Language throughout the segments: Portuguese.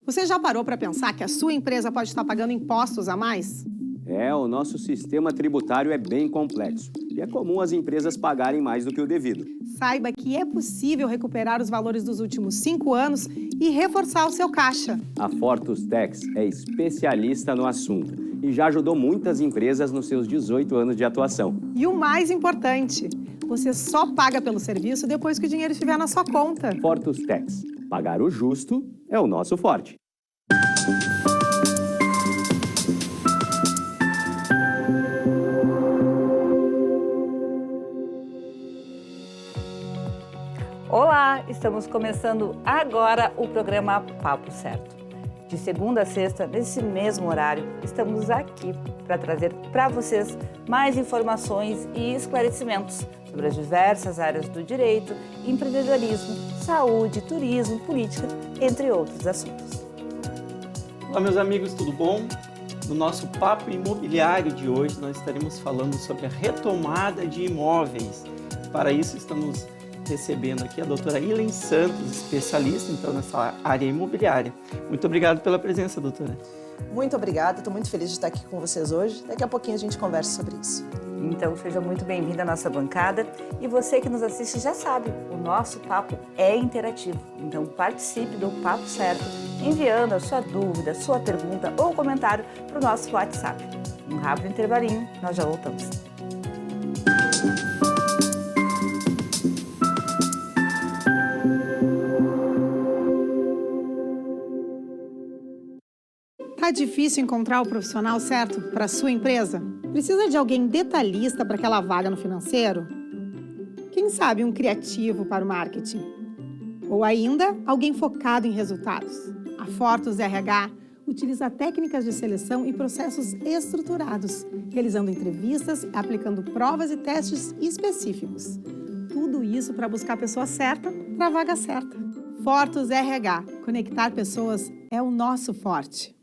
Você já parou para pensar que a sua empresa pode estar pagando impostos a mais? O nosso sistema tributário é bem complexo e é comum as empresas pagarem mais do que o devido. Saiba que é possível recuperar os valores dos últimos 5 anos e reforçar o seu caixa. A Fortus Tax é especialista no assunto e já ajudou muitas empresas nos seus 18 anos de atuação. E o mais importante, você só paga pelo serviço depois que o dinheiro estiver na sua conta. Fortus Tax. Pagar o justo é o nosso forte. Olá, estamos começando agora o programa Papo Certo. De segunda a sexta, nesse mesmo horário, estamos aqui para trazer para vocês mais informações e esclarecimentos sobre as diversas áreas do direito, empreendedorismo, saúde, turismo, política, entre outros assuntos. Olá, meus amigos, tudo bom? No nosso Papo Imobiliário de hoje, nós estaremos falando sobre a retomada de imóveis. Para isso, estamos recebendo aqui a doutora Ilen Santos, especialista então nessa área imobiliária. Muito obrigado pela presença, doutora. Muito obrigada, estou muito feliz de estar aqui com vocês hoje. Daqui a pouquinho a gente conversa sobre isso. Então, seja muito bem-vindo à nossa bancada. E você que nos assiste já sabe, o nosso papo é interativo. Então, participe do Papo Certo, enviando a sua dúvida, sua pergunta ou comentário para o nosso WhatsApp. Um rápido intervalinho, nós já voltamos. Tá difícil encontrar o profissional certo para a sua empresa? Precisa de alguém detalhista para aquela vaga no financeiro? Quem sabe um criativo para o marketing? Ou ainda, alguém focado em resultados? A Fortus RH utiliza técnicas de seleção e processos estruturados, realizando entrevistas, aplicando provas e testes específicos. Tudo isso para buscar a pessoa certa para a vaga certa. Fortus RH. Conectar pessoas é o nosso forte.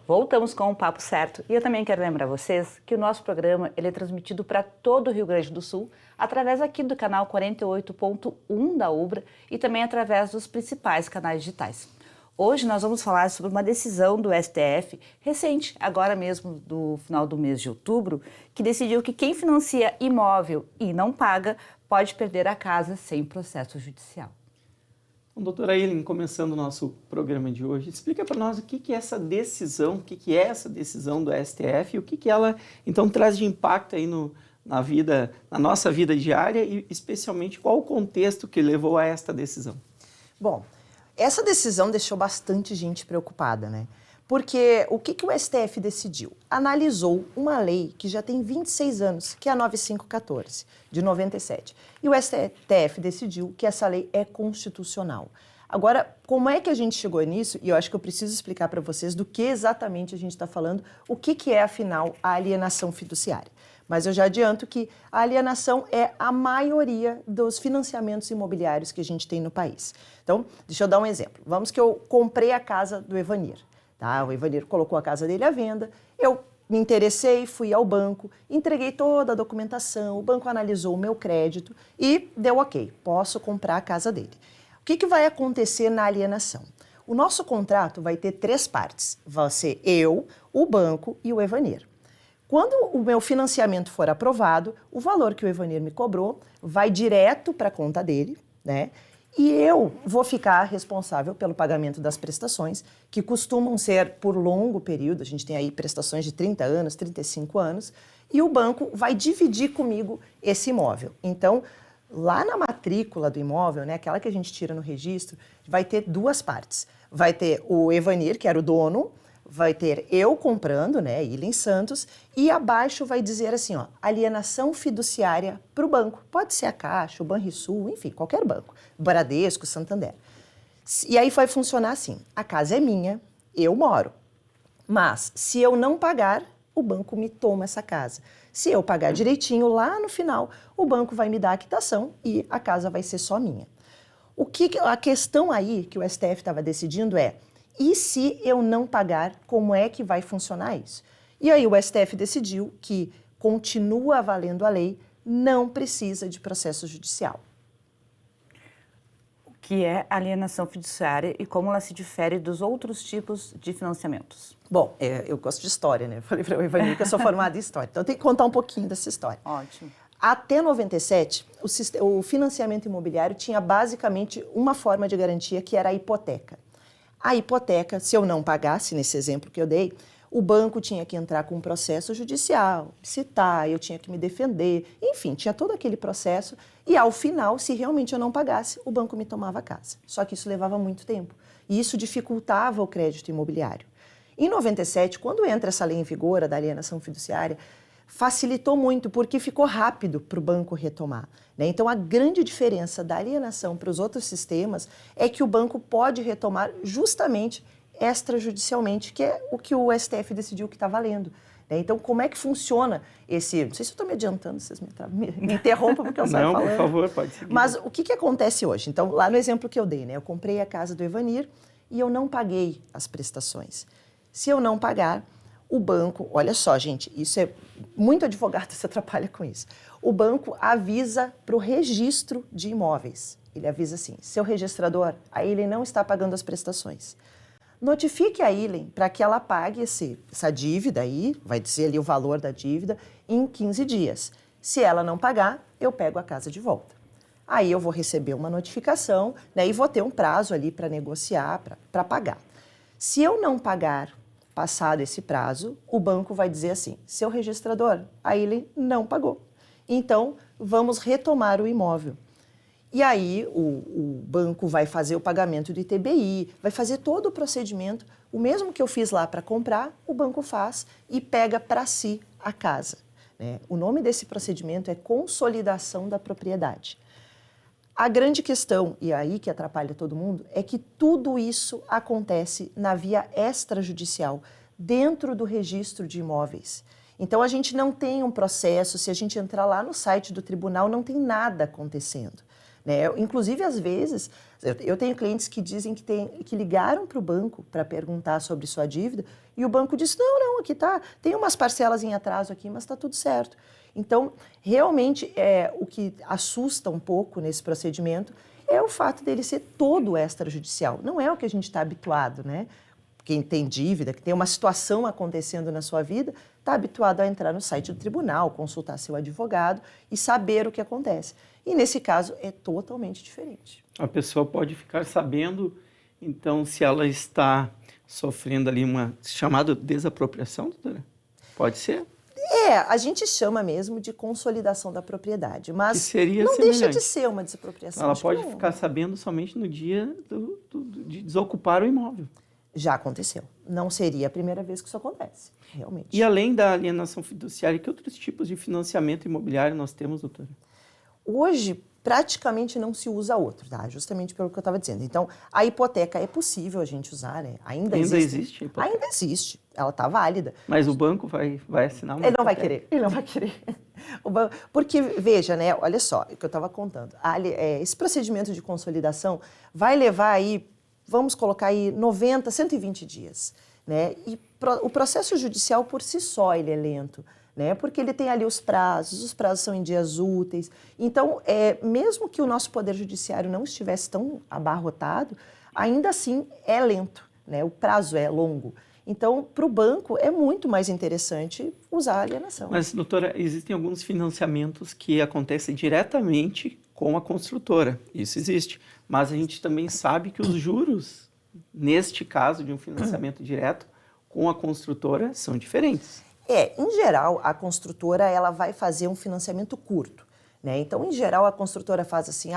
Voltamos com o Papo Certo e eu também quero lembrar vocês que o nosso programa ele é transmitido para todo o Rio Grande do Sul através aqui do canal 48.1 da Ubra e também através dos principais canais digitais. Hoje nós vamos falar sobre uma decisão do STF recente, agora mesmo do final do mês de outubro, que decidiu que quem financia imóvel e não paga pode perder a casa sem processo judicial. Bom, doutora Ilen, começando o nosso programa de hoje, explica para nós o que é essa decisão, o que é essa decisão do STF e o que ela, então, traz de impacto aí na nossa vida diária e, especialmente, qual o contexto que levou a esta decisão? Bom, essa decisão deixou bastante gente preocupada, né? Porque o que o STF decidiu? Analisou uma lei que já tem 26 anos, que é a 9514, de 97. E o STF decidiu que essa lei é constitucional. Agora, como é que a gente chegou nisso? E eu acho que eu preciso explicar para vocês do que exatamente a gente está falando, o que é, afinal, a alienação fiduciária. Mas eu já adianto que a alienação é a maioria dos financiamentos imobiliários que a gente tem no país. Então, deixa eu dar um exemplo. Vamos que eu comprei a casa do Evanir. Tá? O Evanir colocou a casa dele à venda, eu me interessei, fui ao banco, entreguei toda a documentação, o banco analisou o meu crédito e deu ok, posso comprar a casa dele. O que vai acontecer na alienação? O nosso contrato vai ter 3 partes, vai ser eu, o banco e o Evanir. Quando o meu financiamento for aprovado, o valor que o Evanir me cobrou vai direto para a conta dele, né? E eu vou ficar responsável pelo pagamento das prestações, que costumam ser por longo período, a gente tem aí prestações de 30 anos, 35 anos, e o banco vai dividir comigo esse imóvel. Então, lá na matrícula do imóvel, né, aquela que a gente tira no registro, vai ter 2 partes. Vai ter o Evanir, que era o dono, vai ter eu comprando, né, Ilen Santos, e abaixo vai dizer assim, ó, alienação fiduciária para o banco. Pode ser a Caixa, o Banrisul, enfim, qualquer banco. Bradesco, Santander. E aí vai funcionar assim, a casa é minha, eu moro. Mas, se eu não pagar, o banco me toma essa casa. Se eu pagar direitinho, lá no final, o banco vai me dar a quitação e a casa vai ser só minha. A questão aí que o STF estava decidindo é, e se eu não pagar, como é que vai funcionar isso? E aí o STF decidiu que continua valendo a lei, não precisa de processo judicial. O que é alienação fiduciária e como ela se difere dos outros tipos de financiamentos? Bom, eu gosto de história, né? Eu falei para o Ivani que eu sou formada em história, então eu tenho que contar um pouquinho dessa história. Ótimo. Até 97, o financiamento imobiliário tinha basicamente uma forma de garantia, que era a hipoteca. A hipoteca, se eu não pagasse, nesse exemplo que eu dei, o banco tinha que entrar com um processo judicial, citar, eu tinha que me defender, enfim, tinha todo aquele processo e ao final, se realmente eu não pagasse, o banco me tomava a casa. Só que isso levava muito tempo e isso dificultava o crédito imobiliário. Em 97, quando entra essa lei em vigor, a da alienação fiduciária, facilitou muito porque ficou rápido para o banco retomar, né? Então, a grande diferença da alienação para os outros sistemas é que o banco pode retomar justamente extrajudicialmente, que é o que o STF decidiu que está valendo, né? Então, como é que funciona esse... Não sei se eu estou me adiantando, vocês me interrompam porque eu saio falando. Não, por favor, pode seguir. Mas o que acontece hoje? Então, lá no exemplo que eu dei, né? Eu comprei a casa do Evanir e eu não paguei as prestações. Se eu não pagar, o banco... Olha só, gente, isso é... Muito advogado se atrapalha com isso. O banco avisa para o registro de imóveis. Ele avisa assim, seu registrador, a Ilen não está pagando as prestações. Notifique a Ilen para que ela pague essa dívida aí, vai dizer ali o valor da dívida, em 15 dias. Se ela não pagar, eu pego a casa de volta. Aí eu vou receber uma notificação, né, e vou ter um prazo ali para negociar, para pagar. Se eu não pagar, passado esse prazo, o banco vai dizer assim, seu registrador, a Ilen não pagou. Então, vamos retomar o imóvel. E aí o banco vai fazer o pagamento do ITBI, vai fazer todo o procedimento, o mesmo que eu fiz lá para comprar, o banco faz e pega para si a casa, né? O nome desse procedimento é consolidação da propriedade. A grande questão, e aí que atrapalha todo mundo, é que tudo isso acontece na via extrajudicial, dentro do registro de imóveis. Então, a gente não tem um processo, se a gente entrar lá no site do tribunal, não tem nada acontecendo, né? Inclusive, às vezes, eu tenho clientes que dizem que ligaram para o banco para perguntar sobre sua dívida e o banco disse, não, aqui tá, tem umas parcelas em atraso aqui, mas está tudo certo. Então, realmente, o que assusta um pouco nesse procedimento é o fato dele ser todo extrajudicial. Não é o que a gente está habituado, né? Quem tem dívida, que tem uma situação acontecendo na sua vida, está habituado a entrar no site do tribunal, consultar seu advogado e saber o que acontece. E nesse caso é totalmente diferente. A pessoa pode ficar sabendo, então, se ela está sofrendo ali uma chamada desapropriação, doutora? Pode ser? A gente chama mesmo de consolidação da propriedade, mas que seria não semelhante. deixa de ser uma desapropriação. Ela pode ficar sabendo somente no dia de desocupar o imóvel. Já aconteceu. Não seria a primeira vez que isso acontece, realmente. E além da alienação fiduciária, que outros tipos de financiamento imobiliário nós temos, doutora? Hoje, praticamente não se usa outro, tá? Justamente pelo que eu estava dizendo. Então, a hipoteca é possível a gente usar, né? Ainda existe a hipoteca? Ainda existe. Ela está válida. Mas o banco vai assinar uma Ele não vai hipoteca? querer. Ele não vai querer. Porque, veja, né? Olha só, o que eu estava contando. Esse procedimento de consolidação vai levar aí, vamos colocar aí 90, 120 dias, né? E o processo judicial por si só ele é lento, né? Porque ele tem ali os prazos são em dias úteis. Então, mesmo que o nosso Poder Judiciário não estivesse tão abarrotado, ainda assim é lento, né? O prazo é longo. Então, para o banco é muito mais interessante usar a alienação. Mas, doutora, existem alguns financiamentos que acontecem diretamente com a construtora. Isso existe. Mas a gente também sabe que os juros, neste caso de um financiamento direto com a construtora, são diferentes. Em geral, a construtora ela vai fazer um financiamento curto, né? Então, em geral, a construtora faz assim,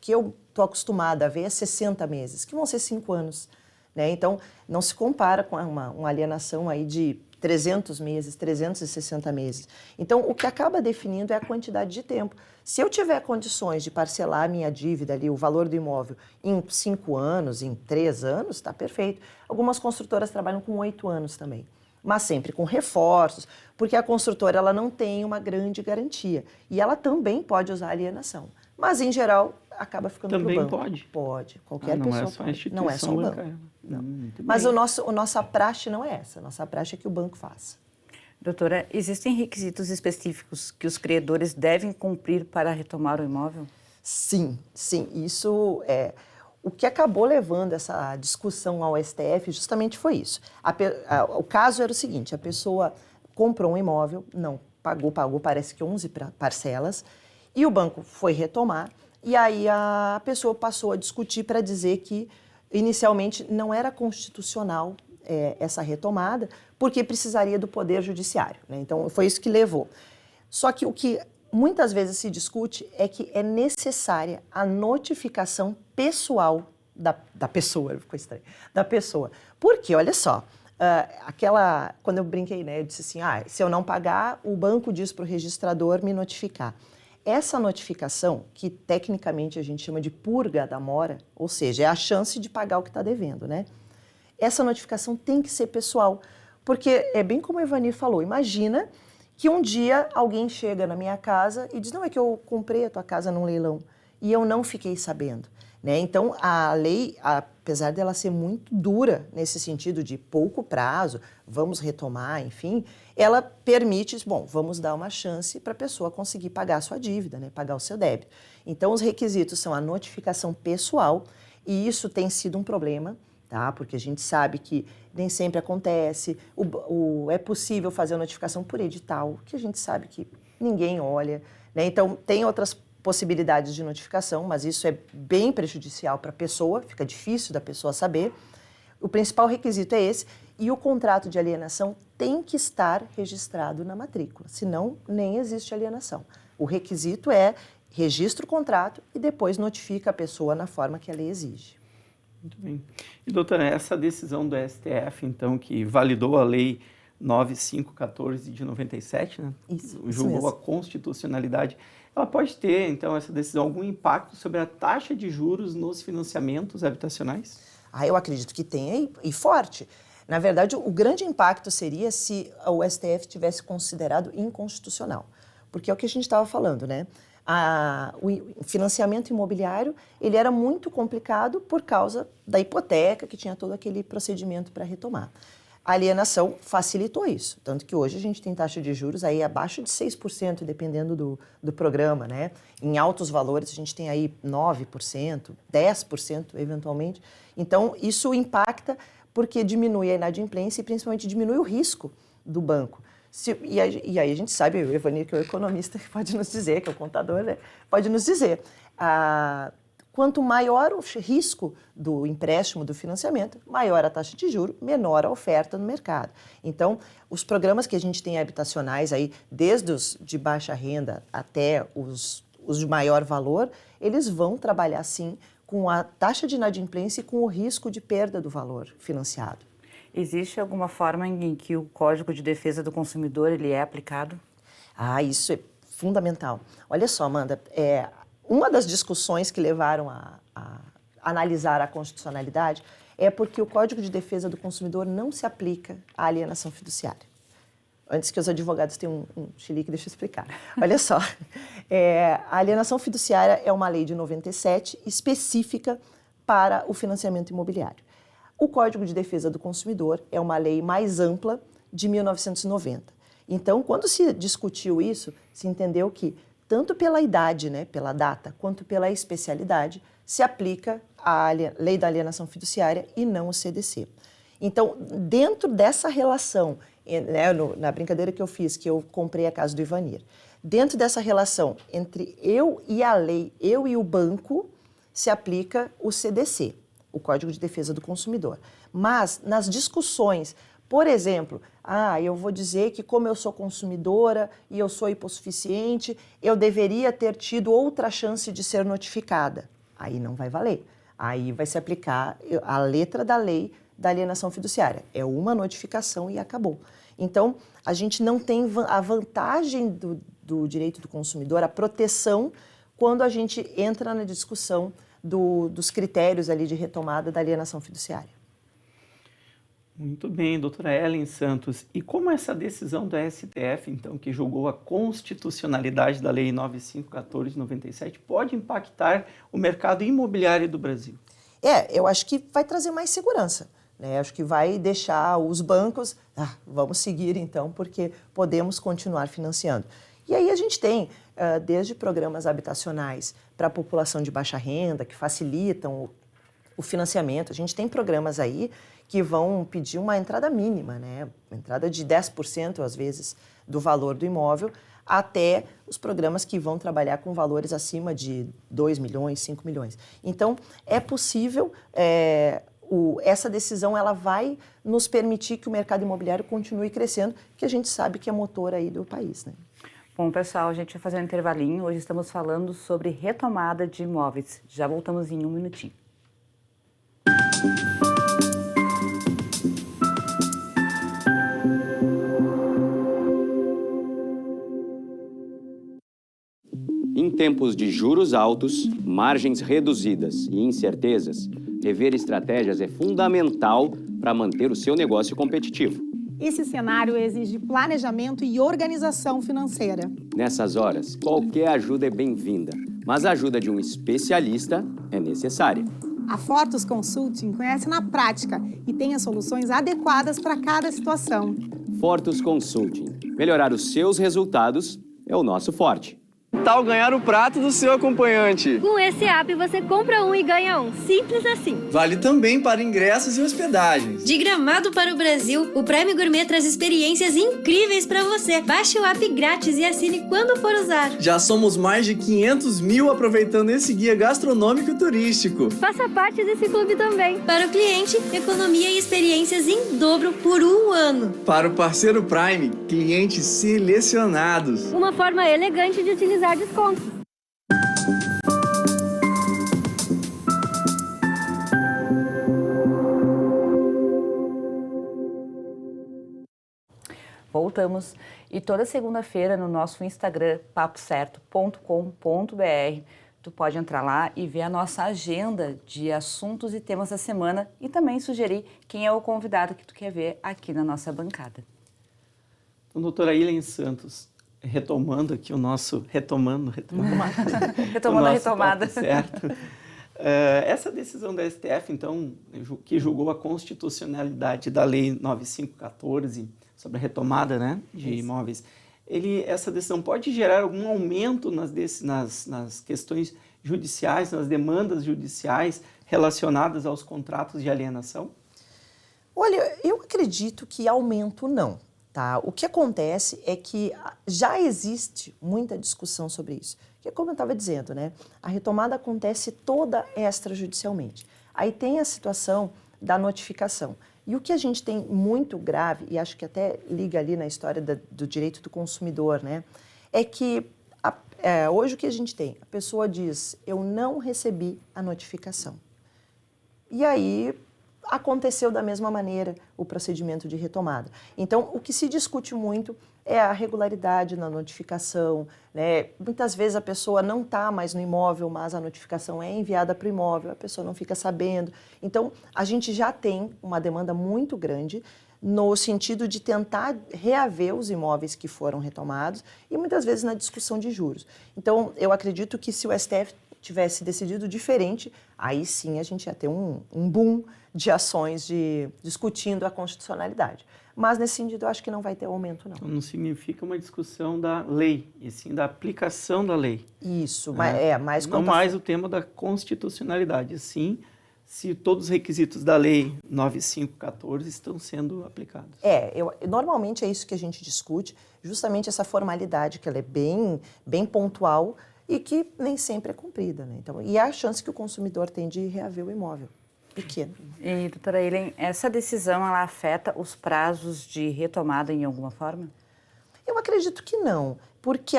que eu estou acostumada a ver é 60 meses, que vão ser 5 anos, né? Então, não se compara com uma alienação aí de 300 meses, 360 meses. Então, o que acaba definindo é a quantidade de tempo. Se eu tiver condições de parcelar a minha dívida ali, o valor do imóvel, em 5 anos, em 3 anos, está perfeito. Algumas construtoras trabalham com 8 anos também, mas sempre com reforços, porque a construtora ela não tem uma grande garantia. E ela também pode usar a alienação. mas em geral acaba ficando para o Também banco. pode? Pode, qualquer não pessoa é só a pode. instituição Não é só o banco. bancária. Não. Muito Mas bem. a nossa praxe não é essa. A nossa praxe é que o banco faça. Doutora, existem requisitos específicos que os credores devem cumprir para retomar o imóvel? Sim, sim. Isso é... O que acabou levando essa discussão ao STF justamente foi isso. O caso era o seguinte, a pessoa comprou um imóvel, não pagou parece que 11 parcelas, e o banco foi retomar, e aí a pessoa passou a discutir para dizer que inicialmente não era constitucional essa retomada, porque precisaria do Poder Judiciário, né? Então foi isso que levou. Só que o que muitas vezes se discute é que é necessária a notificação pessoal da pessoa, ficou estranho, da pessoa. Porque, olha só, quando eu brinquei, né, eu disse assim, se eu não pagar, o banco diz para o registrador me notificar. Essa notificação, que tecnicamente a gente chama de purga da mora, ou seja, é a chance de pagar o que está devendo, né? Essa notificação tem que ser pessoal, porque é bem como o Evanir falou, imagina que um dia alguém chega na minha casa e diz, não, é que eu comprei a tua casa num leilão e eu não fiquei sabendo, né? Então, a lei, apesar dela ser muito dura nesse sentido de pouco prazo, vamos retomar, enfim, ela permite, bom, vamos dar uma chance para a pessoa conseguir pagar a sua dívida, né? Pagar o seu débito. Então, os requisitos são a notificação pessoal e isso tem sido um problema, tá? Porque a gente sabe que nem sempre acontece, é possível fazer a notificação por edital, que a gente sabe que ninguém olha, né? Então, tem outras possibilidades de notificação, mas isso é bem prejudicial para a pessoa, fica difícil da pessoa saber. O principal requisito é esse, e o contrato de alienação tem que estar registrado na matrícula, senão nem existe alienação. O requisito é registra o contrato e depois notifica a pessoa na forma que a lei exige. Muito bem. E, doutora, essa decisão do STF, então, que validou a Lei 9514 de 97, né? Isso Julgou mesmo. a constitucionalidade, ela pode ter, então, essa decisão, algum impacto sobre a taxa de juros nos financiamentos habitacionais? Eu acredito que tenha e forte. Na verdade, o grande impacto seria se o STF tivesse considerado inconstitucional. Porque é o que a gente estava falando, né? O financiamento imobiliário ele era muito complicado por causa da hipoteca, que tinha todo aquele procedimento para retomar. A alienação facilitou isso, tanto que hoje a gente tem taxa de juros aí abaixo de 6%, dependendo do programa, né? Em altos valores a gente tem aí 9%, 10% eventualmente. Então isso impacta porque diminui a inadimplência e principalmente diminui o risco do banco. E aí a gente sabe, o Evanir, que é o economista, pode nos dizer, que é o contador, né? Pode nos dizer, quanto maior o risco do empréstimo, do financiamento, maior a taxa de juros, menor a oferta no mercado. Então, os programas que a gente tem habitacionais aí, desde os de baixa renda até os de maior valor, eles vão trabalhar sim com a taxa de inadimplência e com o risco de perda do valor financiado. Existe alguma forma em que o Código de Defesa do Consumidor ele é aplicado? Isso é fundamental. Olha só, Amanda, uma das discussões que levaram a analisar a constitucionalidade é porque o Código de Defesa do Consumidor não se aplica à alienação fiduciária. Antes que os advogados tenham um chilique, deixa eu explicar. Olha só, a alienação fiduciária é uma lei de 97 específica para o financiamento imobiliário. O Código de Defesa do Consumidor é uma lei mais ampla de 1990. Então, quando se discutiu isso, se entendeu que, tanto pela idade, né, pela data, quanto pela especialidade, se aplica a lei da alienação fiduciária e não o CDC. Então, dentro dessa relação, né, na brincadeira que eu fiz, que eu comprei a casa do Evanir, dentro dessa relação entre eu e a lei, eu e o banco, se aplica o CDC. O Código de Defesa do Consumidor. Mas, nas discussões, por exemplo, eu vou dizer que como eu sou consumidora e eu sou hipossuficiente, eu deveria ter tido outra chance de ser notificada. Aí não vai valer. Aí vai se aplicar a letra da lei da alienação fiduciária. É uma notificação e acabou. Então, a gente não tem a vantagem do direito do consumidor, a proteção, quando a gente entra na discussão dos critérios ali de retomada da alienação fiduciária. Muito bem, doutora Ellen Santos. E como essa decisão do STF, então, que julgou a constitucionalidade da Lei 9514 de 97, pode impactar o mercado imobiliário do Brasil? Eu acho que vai trazer mais segurança, né? Acho que vai deixar os bancos, vamos seguir então, porque podemos continuar financiando. E aí a gente tem, desde programas habitacionais para a população de baixa renda, que facilitam o financiamento. A gente tem programas aí que vão pedir uma entrada mínima, né? Uma entrada de 10%, às vezes, do valor do imóvel, até os programas que vão trabalhar com valores acima de 2 milhões, 5 milhões. Então, é possível, essa decisão ela vai nos permitir que o mercado imobiliário continue crescendo, que a gente sabe que é motor aí do país, né? Bom, pessoal, a gente vai fazer um intervalinho. Hoje estamos falando sobre retomada de imóveis. Já voltamos em um minutinho. Em tempos de juros altos, margens reduzidas e incertezas, rever estratégias é fundamental para manter o seu negócio competitivo. Esse cenário exige planejamento e organização financeira. Nessas horas, qualquer ajuda é bem-vinda, mas a ajuda de um especialista é necessária. A Fortus Consulting conhece na prática e tem as soluções adequadas para cada situação. Fortus Consulting. Melhorar os seus resultados é o nosso forte. Tal ganhar o prato do seu acompanhante. Com esse app você compra um e ganha um. Simples assim. Vale também para ingressos e hospedagens. De Gramado para o Brasil, o Prime Gourmet traz experiências incríveis para você. Baixe o app grátis e assine quando for usar. Já somos mais de 500 mil aproveitando esse guia gastronômico e turístico. Faça parte desse clube também. Para o cliente, economia e experiências em dobro por um ano. Para o parceiro Prime, clientes selecionados. Uma forma elegante de utilizar descontos. Voltamos. E toda segunda-feira no nosso Instagram, papocerto.com.br, tu pode entrar lá e ver a nossa agenda de assuntos e temas da semana e também sugerir quem é o convidado que tu quer ver aqui na nossa bancada. Então, doutora Ellen Santos, retomando aqui o nosso... Retomando a retomada. Certo. Essa decisão da STF, então, que julgou a constitucionalidade da Lei 9514 sobre a retomada, né, de imóveis, essa decisão pode gerar algum aumento nas questões judiciais, nas demandas judiciais relacionadas aos contratos de alienação? Olha, eu acredito que aumento não. Tá? O que acontece é que já existe muita discussão sobre isso. Que é como eu estava dizendo, né? A retomada acontece toda extrajudicialmente. Aí tem a situação da notificação. E o que a gente tem muito grave, e acho que até liga ali na história do direito do consumidor, né? É que hoje o que a gente tem? A pessoa diz, eu não recebi a notificação. E aí aconteceu da mesma maneira o procedimento de retomada. Então, o que se discute muito é a regularidade na notificação, né? Muitas vezes a pessoa não está mais no imóvel, mas a notificação é enviada para o imóvel, a pessoa não fica sabendo. Então, a gente já tem uma demanda muito grande no sentido de tentar reaver os imóveis que foram retomados e muitas vezes na discussão de juros. Então, eu acredito que se o STF tivesse decidido diferente, aí sim a gente ia ter um boom de ações discutindo a constitucionalidade. Mas, nesse sentido, eu acho que não vai ter aumento, não. Então, não significa uma discussão da lei, e sim da aplicação da lei. Isso, mais... Não mais o tema da constitucionalidade, sim, se todos os requisitos da lei 9514 estão sendo aplicados. Normalmente é isso que a gente discute, justamente essa formalidade, que ela é bem pontual e que nem sempre é cumprida, né? Então, e a chance que o consumidor tem de reaver o imóvel. Pequeno. E, doutora Ellen, essa decisão ela afeta os prazos de retomada em alguma forma? Eu acredito que não, porque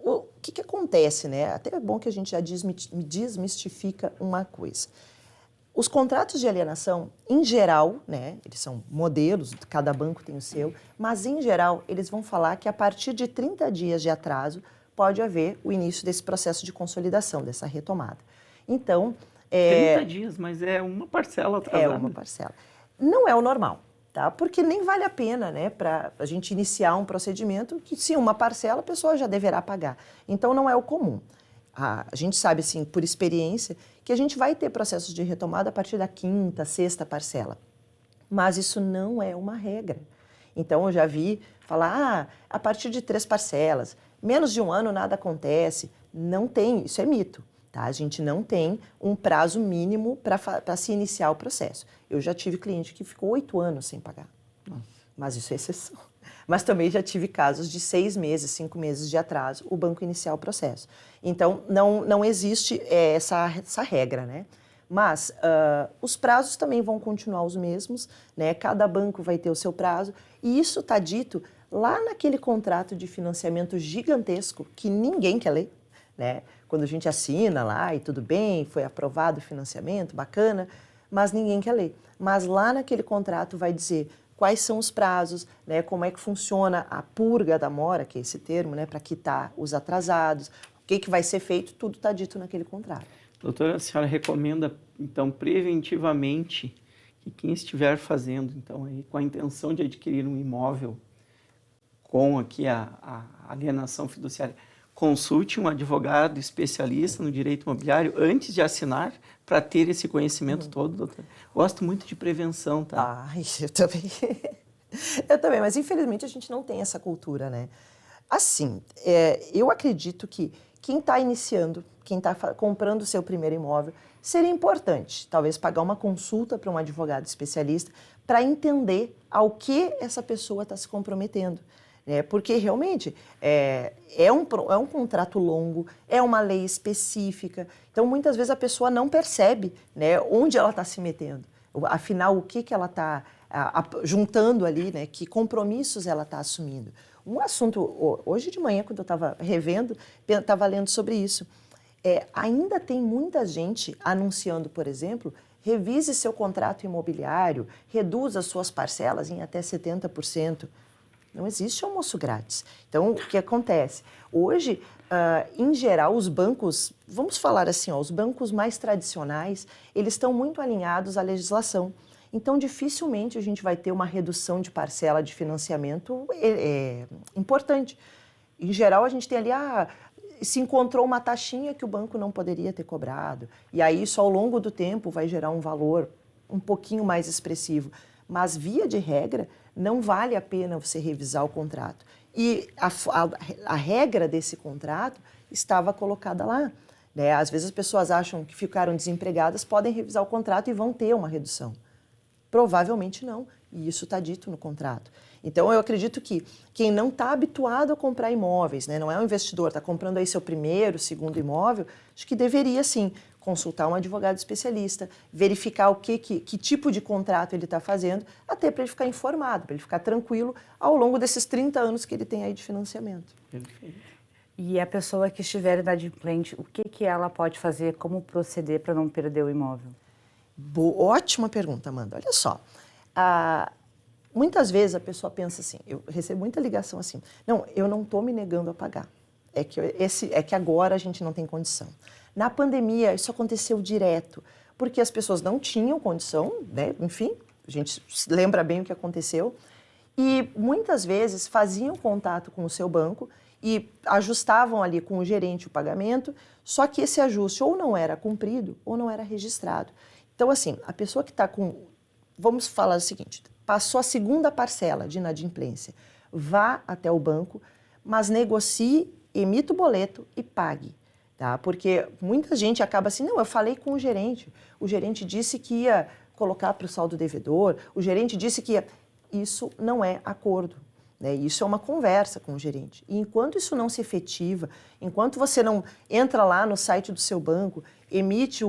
o que acontece, né? Até é bom que a gente já desmistifica uma coisa. Os contratos de alienação, em geral, né, eles são modelos, cada banco tem o seu, mas em geral eles vão falar que a partir de 30 dias de atraso pode haver o início desse processo de consolidação, dessa retomada. Então... 30 dias, mas é uma parcela atrasada. É uma parcela. Não é o normal, tá? Porque nem vale a pena, né, para a gente iniciar um procedimento que, se uma parcela, a pessoa já deverá pagar. Então, não é o comum. A gente sabe, assim, por experiência, que a gente vai ter processos de retomada a partir da 5ª, 6ª parcela. Mas isso não é uma regra. Então, eu já vi falar, a partir de 3 parcelas, menos de 1 ano nada acontece. Não tem, isso é mito. Tá? A gente não tem um prazo mínimo para se iniciar o processo. Eu já tive cliente que ficou 8 anos sem pagar. Nossa. Mas isso é exceção. Mas também já tive casos de 6 meses, 5 meses de atraso, o banco iniciar o processo. Então, não existe essa regra, né? Mas os prazos também vão continuar os mesmos, né? Cada banco vai ter o seu prazo. E isso está dito lá naquele contrato de financiamento gigantesco que ninguém quer ler, né? Quando a gente assina lá e tudo bem, foi aprovado o financiamento, bacana, mas ninguém quer ler. Mas lá naquele contrato vai dizer quais são os prazos, né, como é que funciona a purga da mora, que é esse termo, né, para quitar os atrasados, o que vai ser feito, tudo está dito naquele contrato. Doutora, a senhora recomenda, então, preventivamente, que quem estiver fazendo, então, aí, com a intenção de adquirir um imóvel com aqui a alienação fiduciária, consulte um advogado especialista no direito imobiliário antes de assinar, para ter esse conhecimento todo, doutor? Gosto muito de prevenção, tá? Eu também. Eu também, mas infelizmente a gente não tem essa cultura, né? Assim, eu acredito que quem está iniciando, quem está comprando o seu primeiro imóvel, seria importante, talvez, pagar uma consulta para um advogado especialista para entender ao que essa pessoa está se comprometendo. Porque realmente é um contrato longo, é uma lei específica, então muitas vezes a pessoa não percebe, né, onde ela está se metendo, afinal o que ela está juntando ali, né, que compromissos ela está assumindo. Um assunto, hoje de manhã, quando eu estava revendo, estava lendo sobre isso, ainda tem muita gente anunciando, por exemplo, revise seu contrato imobiliário, reduza suas parcelas em até 70%. Não existe almoço grátis. Então, o que acontece? Hoje, em geral, os bancos, vamos falar assim, os bancos mais tradicionais, eles estão muito alinhados à legislação. Então, dificilmente a gente vai ter uma redução de parcela de financiamento importante. Em geral, a gente tem ali, se encontrou uma taxinha que o banco não poderia ter cobrado. E aí, isso ao longo do tempo vai gerar um valor um pouquinho mais expressivo. Mas, via de regra, não vale a pena você revisar o contrato. E a regra desse contrato estava colocada lá. Né? Às vezes as pessoas acham que ficaram desempregadas, podem revisar o contrato e vão ter uma redução. Provavelmente não, e isso está dito no contrato. Então, eu acredito que quem não está habituado a comprar imóveis, né, não é um investidor, está comprando aí seu primeiro, segundo imóvel, acho que deveria, sim, consultar um advogado especialista, verificar que tipo de contrato ele está fazendo, até para ele ficar informado, para ele ficar tranquilo ao longo desses 30 anos que ele tem aí de financiamento. Perfeito. E a pessoa que estiver inadimplente, o que ela pode fazer, como proceder para não perder o imóvel? Ótima pergunta, Amanda. Olha só, muitas vezes a pessoa pensa assim, eu recebo muita ligação assim, não, eu não estou me negando a pagar, é que agora a gente não tem condição. Na pandemia, isso aconteceu direto, porque as pessoas não tinham condição, né? Enfim, a gente lembra bem o que aconteceu, e muitas vezes faziam contato com o seu banco e ajustavam ali com o gerente o pagamento, só que esse ajuste ou não era cumprido ou não era registrado. Então, assim, a pessoa que está com, vamos falar o seguinte, passou a 2ª parcela de inadimplência, vá até o banco, mas negocie, emita o boleto e pague. Tá? Porque muita gente acaba assim, não, eu falei com o gerente disse que ia colocar para o saldo devedor, o gerente disse que ia... Isso não é acordo, né? Isso é uma conversa com o gerente. E enquanto isso não se efetiva, enquanto você não entra lá no site do seu banco, emite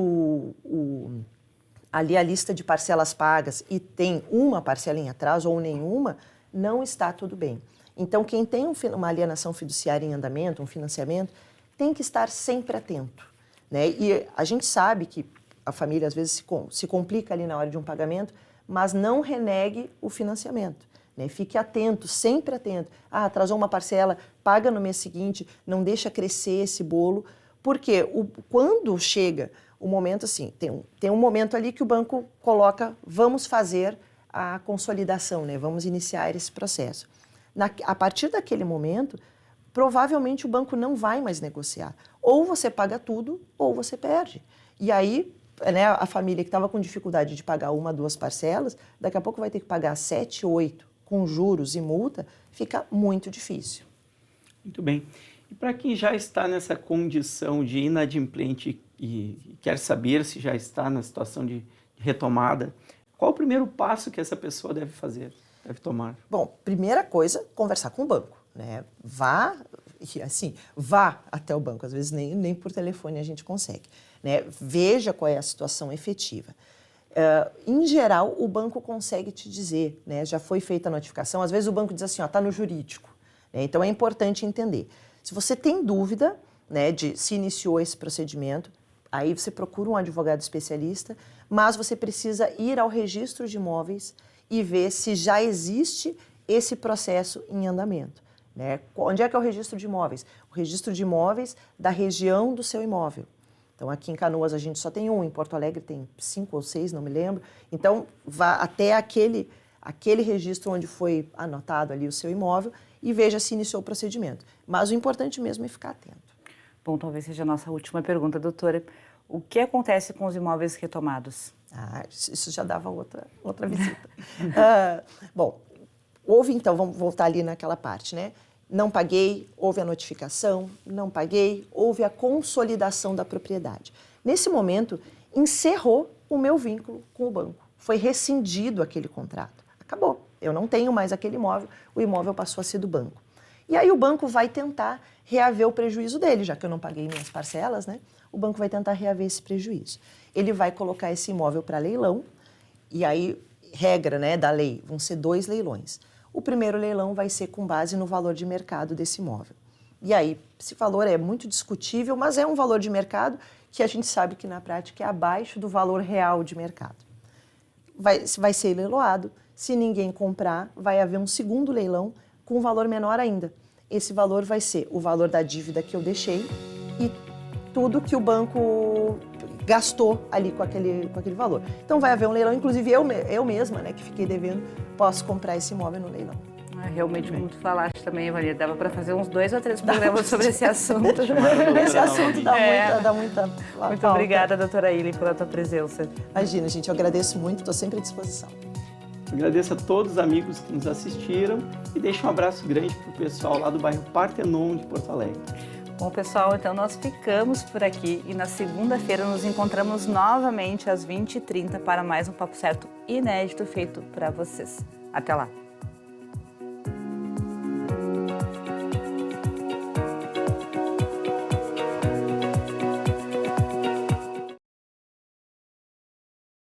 ali a lista de parcelas pagas e tem uma parcela em atraso ou nenhuma, não está tudo bem. Então, quem tem uma alienação fiduciária em andamento, um financiamento, tem que estar sempre atento, né? E a gente sabe que a família às vezes se complica ali na hora de um pagamento, mas não renegue o financiamento, né? Fique atento, sempre atento. Atrasou uma parcela, paga no mês seguinte, não deixa crescer esse bolo, porque quando chega o momento assim, tem um momento ali que o banco coloca, vamos fazer a consolidação, né? Vamos iniciar esse processo. A partir daquele momento, provavelmente o banco não vai mais negociar. Ou você paga tudo, ou você perde. E aí, né, a família que estava com dificuldade de pagar 1, 2 parcelas, daqui a pouco vai ter que pagar 7, 8, com juros e multa, fica muito difícil. Muito bem. E para quem já está nessa condição de inadimplente e quer saber se já está na situação de retomada, qual o primeiro passo que essa pessoa deve fazer, deve tomar? Bom, primeira coisa, conversar com o banco, né? Vá até o banco, às vezes nem por telefone a gente consegue, né? Veja qual é a situação efetiva. Em geral, o banco consegue te dizer, né? Já foi feita a notificação, às vezes o banco diz assim, ó, tá no jurídico, né? Então é importante entender. Se você tem dúvida, né, de se iniciou esse procedimento, aí você procura um advogado especialista, mas você precisa ir ao registro de imóveis e ver se já existe esse processo em andamento, né? Onde é que é o registro de imóveis? O registro de imóveis da região do seu imóvel. Então, aqui em Canoas a gente só tem um, em Porto Alegre tem 5 ou 6, não me lembro. Então, vá até aquele registro onde foi anotado ali o seu imóvel e veja se iniciou o procedimento. Mas o importante mesmo é ficar atento. Bom, talvez seja a nossa última pergunta, doutora. O que acontece com os imóveis retomados? Isso já dava outra visita. Bom, houve então, vamos voltar ali naquela parte, né? Não paguei, houve a notificação, não paguei, houve a consolidação da propriedade. Nesse momento, encerrou o meu vínculo com o banco. Foi rescindido aquele contrato. Acabou. Eu não tenho mais aquele imóvel, o imóvel passou a ser do banco. E aí o banco vai tentar reaver o prejuízo dele, já que eu não paguei minhas parcelas, né? O banco vai tentar reaver esse prejuízo. Ele vai colocar esse imóvel para leilão, e aí, regra, né, da lei, vão ser 2 leilões. O primeiro leilão vai ser com base no valor de mercado desse imóvel. E aí, esse valor é muito discutível, mas é um valor de mercado que a gente sabe que na prática é abaixo do valor real de mercado. Vai ser leiloado, se ninguém comprar, vai haver um segundo leilão com um valor menor ainda. Esse valor vai ser o valor da dívida que eu deixei e tudo que o banco gastou ali com aquele valor. Então vai haver um leilão, inclusive eu mesma, né, que fiquei devendo, posso comprar esse imóvel no leilão. Realmente, como tu falaste também, Ivani, dava para fazer uns 2 ou 3 programas sobre esse assunto. Esse assunto dá muita Muito falta. Obrigada, doutora Ili, pela tua presença. Imagina, gente, eu agradeço muito, estou sempre à disposição. Agradeço a todos os amigos que nos assistiram e deixo um abraço grande para o pessoal lá do bairro Partenon de Porto Alegre. Bom, pessoal, então nós ficamos por aqui e na segunda-feira nos encontramos novamente às 20h30 para mais um Papo Certo inédito feito para vocês. Até lá!